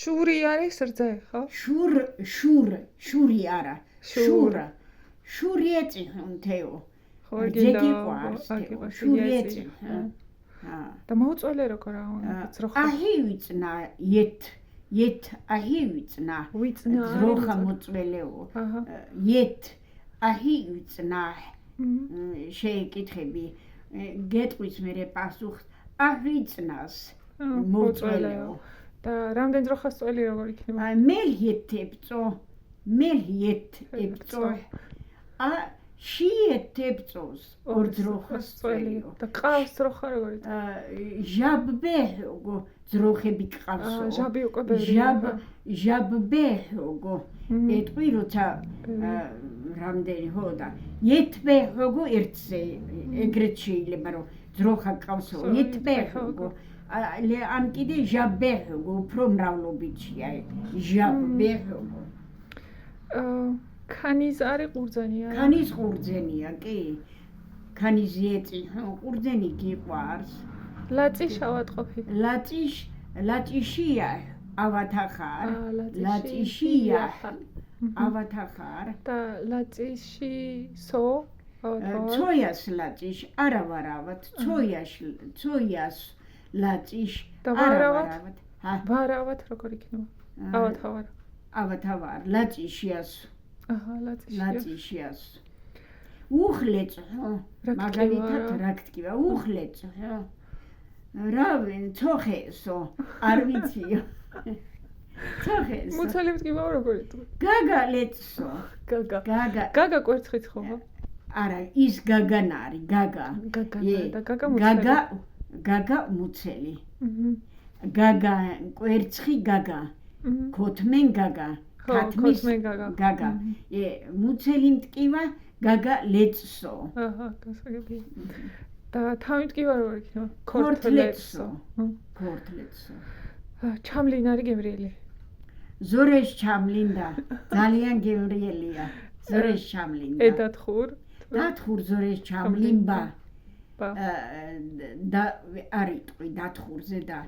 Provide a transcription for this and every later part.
შური არის რძე, ხო? შური არა. შური ეწიხონ თეო. ხო, ძეგი ყვარს. შური ეწიხონ. და მოუწველე როგორ ძროხა? აჰივიწნა ეთ აჰივიწნა. ძროხა მოწველეო. ეთ აჰივიწნა. შეეკითხები. გეტყვის მერე პასუხს აჰვიწნას მოწველეო. და რამდენ ძროხას წველი როგორ იქნება? მელჰიეთ ებწო. შიეთ ებწოს ორ ძროხას წველიო. და ყავს ძროხა როგორ იქნება? ჟაბბეჰოგო ძროხები ყავსო. ჟაბი უკვე ბევრია. ჟაბბეჰოგო ეტყვი როცა რამდენი ხო და ეთბეჰოგო ერთზე ეგრეთ შეიძლება რომ ძროხა ყავსო. ეთბეჰოგო ან კიდე ჟაბბეჰოგო უფრო მრავლობითია. ჟაბბეჰოგო ქანის არის ყურძენია? ქანის ყურძენია, კი. ქანის ეწი, ყურძენი გიყვარს. ლაწიშავად ყოფილი. ლაწიშია ავათახარ. ლაწიშია ავათახარ. და ლაწიშისო ავათახარ. ცოიას ლაწიშ არა ვარავად. ცოიას ლაწიშ არა ვარავად. ვარავად როგორ იქნება? ავათავარ. ავათავარ ლაწიშიას. აჰა, ლაწიშიას. უხლეწ, მაგალითად რა გთქვა, უხლეწ, რავენ, ცოხესო, არ ვიციო. ცოხესო. მუცელი ვთქვა როგორ იტყვი? გაგა ლეწსო. გაგა კვერცხიც ხო? არა, ის გაგანარი, გაგა. და გაგა მუცელი. გაგა მუცელი. გაგა კვერცხი გაგა. ქოთმენ გაგა. ქოთმენ გაგა. მუცელი მტკივა გაგა ლეწსო. აჰა, გასაგებია. და თავი მტკივა როგორ იქნება? ქორთლეწსო. ჩამლინარი გემრიელი. ზორეშ ჩამლინდა. ძალიან გემრიელია. ზორეშ ჩამლინდა. ედათხურ. დათხურ ზორეშ ჩამლინბა. და არიტყვი დათხურზე და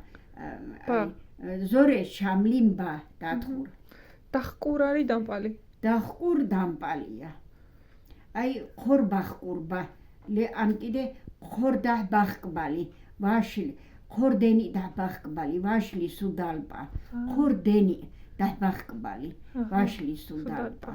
ზორეშ ჩამლინბა დათხურ. დახკურ არის დამპალი. დახკურ დამპალია. აი ხორბახკურბა. ან კიდე ხორდაბახკბალი. ვაშლი ხორდენი დაბახკბალი. ვაშლი სუდალპა. ხორდენი დაბახკბალი. ვაშლი სუდალპა.